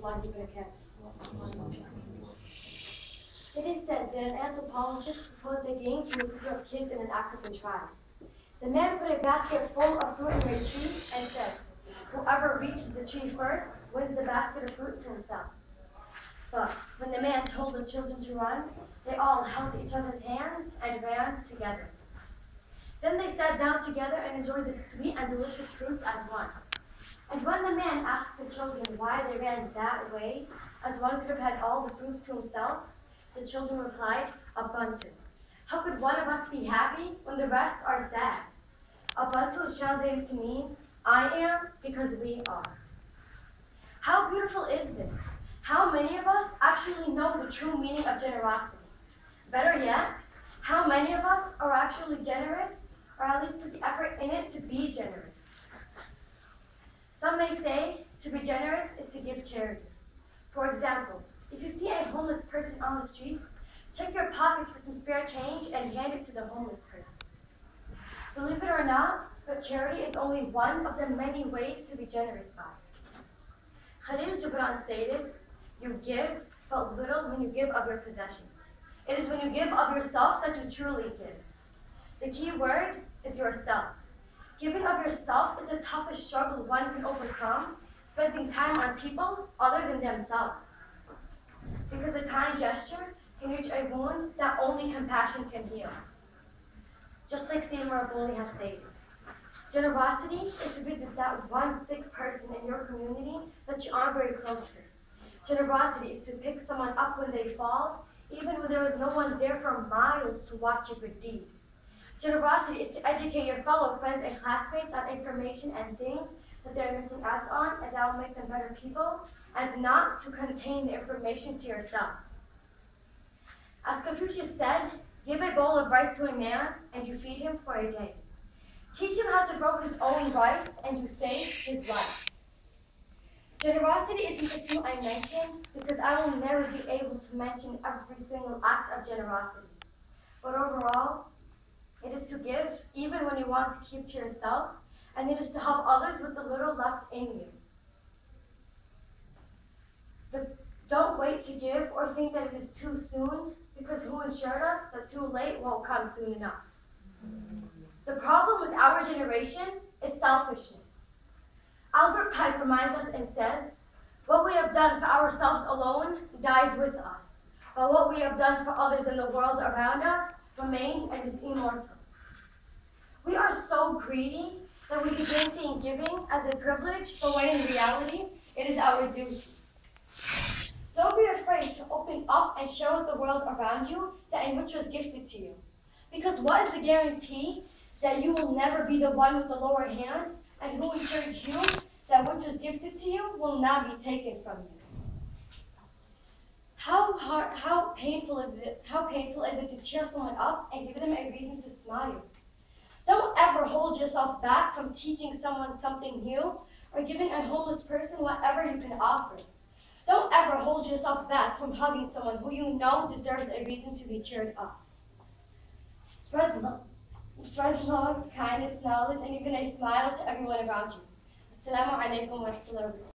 warahmatullahi wabarakatuh. It is said that an anthropologist proposed a game to a group of kids in an African tribe. The man put a basket full of fruit in a tree and said, "Whoever reaches the tree first wins the basket of fruit to himself." But when the man told the children to run, they all held each other's hands and ran together. Then they sat down together and enjoyed the sweet and delicious fruits as one. And when the man asked the children why they ran that way, as one could have had all the fruits to himself, the children replied, "Ubuntu. How could one of us be happy when the rest are sad?" Ubuntu is translated to mean, "I am because we are." How beautiful is this? How many of us actually know the true meaning of generosity? Better yet, how many of us are actually generous, or at least put the effort in it to be generous? Some may say to be generous is to give charity. For example, if you see a homeless person on the streets, check your pockets for some spare change and hand it to the homeless person. Believe it or not, but charity is only one of the many ways to be generous by. Khalil Gibran stated, "You give but little when you give of your possessions. It is when you give of yourself that you truly give." The key word is yourself. Giving of yourself is the toughest struggle one can overcome, spending time on people other than themselves. Because a kind gesture can reach a wound that only compassion can heal. Just like Sayyid Maraboli has stated, generosity is to visit that one sick person in your community that you aren't very close to. Generosity is to pick someone up when they fall, even when there is no one there for miles to watch a good deed. Generosity is to educate your fellow friends and classmates on information and things that they're missing out on and that will make them better people, and not to contain the information to yourself. As Confucius said, "Give a bowl of rice to a man and you feed him for a day. Teach him how to grow his own rice and you save his life." Generosity isn't the thing I mentioned because I will never be able to mention every single act of generosity. But overall, it is to give even when you want to keep to yourself, and it is to help others with the little left in you. Don't wait to give or think that it is too soon, because who ensured us that too late won't come soon enough? The problem with our generation is selfishness. Albert Pike reminds us and says, "What we have done for ourselves alone dies with us, but what we have done for others in the world around us remains and is immortal." We are so greedy that we begin seeing giving as a privilege, but when in reality, it is our duty. Don't be afraid to open up and share with the world around you that in which was gifted to you. Because what is the guarantee that you will never be the one with the lower hand, and who ensures you that which was gifted to you will not be taken from you? How painful is it to cheer someone up and give them a reason to smile? Don't ever hold yourself back from teaching someone something new or giving a homeless person whatever you can offer. Don't ever hold yourself back from hugging someone who you know deserves a reason to be cheered up. Spread love, kindness, knowledge, and even a smile to everyone around you. Assalamu alaikum wa rahmatullahi wa barakatuh.